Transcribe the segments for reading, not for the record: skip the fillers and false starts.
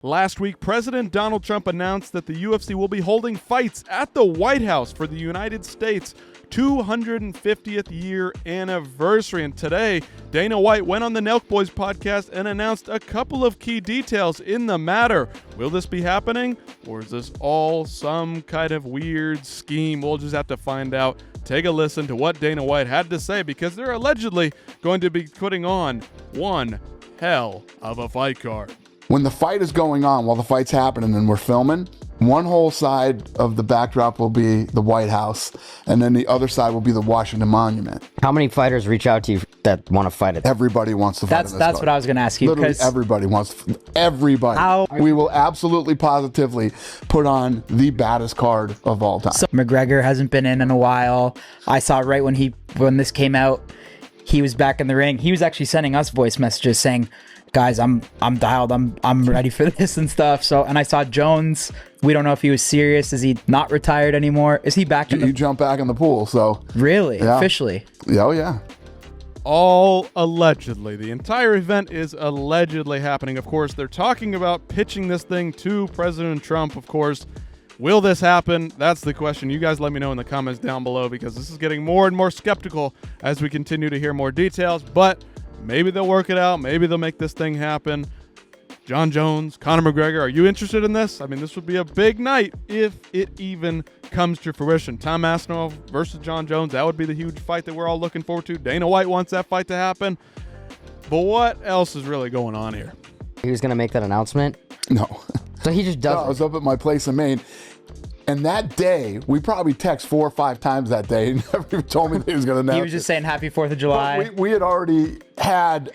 Last week, President Donald Trump announced that the UFC will be holding fights at the White House for the United States' 250th year anniversary. And today, Dana White went on the Nelk Boys podcast and announced a couple of key details in the matter. Will this be happening, or is this all some kind of weird scheme? We'll just have to find out. Take a listen to what Dana White had to say, because they're allegedly going to be putting on one hell of a fight card. When the fight is going on, while the fight's happening and we're filming, one whole side of the backdrop will be the White House, and then the other side will be the Washington Monument. How many fighters reach out to you that want to fight it? Everybody wants to fight. That's what I was going to ask you. Literally everybody wants. Everybody. We will absolutely, positively put on the baddest card of all time. So McGregor hasn't been in a while. I saw right when this came out, he was back in the ring. He was actually sending us voice messages saying, guys, I'm dialed. I'm ready for this and stuff. So, and I saw Jones. We don't know if he was serious. Is he not retired anymore? Is he back in the... You jump back in the pool, so... Really? Yeah. Officially? Oh, yeah. All allegedly. The entire event is allegedly happening. Of course, they're talking about pitching this thing to President Trump, of course. Will this happen? That's the question. You guys let me know in the comments down below, because this is getting more and more skeptical as we continue to hear more details. But maybe they'll work it out. Maybe they'll make this thing happen. John Jones, Conor McGregor, are you interested in this? I mean, this would be a big night if it even comes to fruition. Tom Aspinall versus John Jones, that would be the huge fight that we're all looking forward to. Dana White wants that fight to happen. But what else is really going on here? He was going to make that announcement? No. So he just does I was up at my place in Maine, and that day, we probably text 4 or 5 times that day. He never even told me that he was going to announce He was just saying Happy 4th of July. We had already had,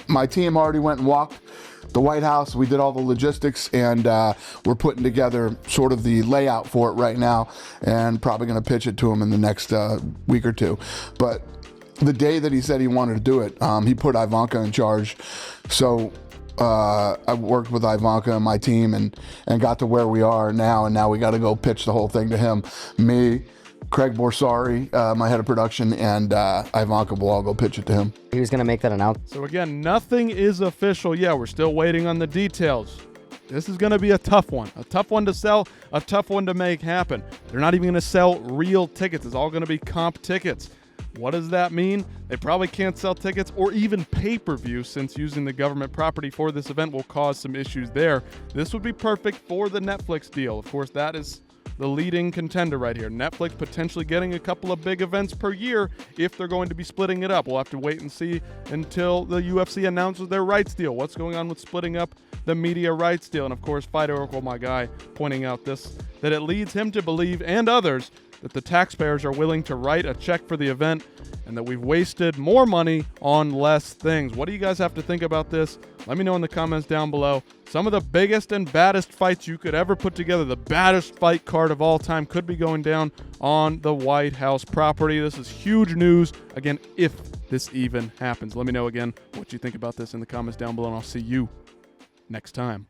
my team already went and walked the White House. We did all the logistics, and we're putting together sort of the layout for it right now, and probably going to pitch it to him in the next week or two. But the day that he said he wanted to do it, he put Ivanka in charge. So I worked with Ivanka and my team and got to where we are now, and now we got to go pitch the whole thing to him. Me, Craig Borsari, my head of production, and Ivanka will all go pitch it to him. He was going to make that announcement. So again, nothing is official yet. We're still waiting on the details. This is going to be a tough one to sell, a tough one to make happen. They're not even going to sell real tickets. It's all going to be comp tickets. What does that mean? They probably can't sell tickets or even pay-per-view, since using the government property for this event will cause some issues there. This would be perfect for the Netflix deal. Of course, that is the leading contender right here. Netflix potentially getting a couple of big events per year if they're going to be splitting it up. We'll have to wait and see until the UFC announces their rights deal. What's going on with splitting up the media rights deal? And of course, Fight Oracle, my guy, pointing out this, that it leads him to believe, and others, that the taxpayers are willing to write a check for the event and that we've wasted more money on less things. What do you guys have to think about this? Let me know in the comments down below. Some of the biggest and baddest fights you could ever put together, the baddest fight card of all time, could be going down on the White House property. This is huge news, again, if this even happens. Let me know again what you think about this in the comments down below, and I'll see you next time.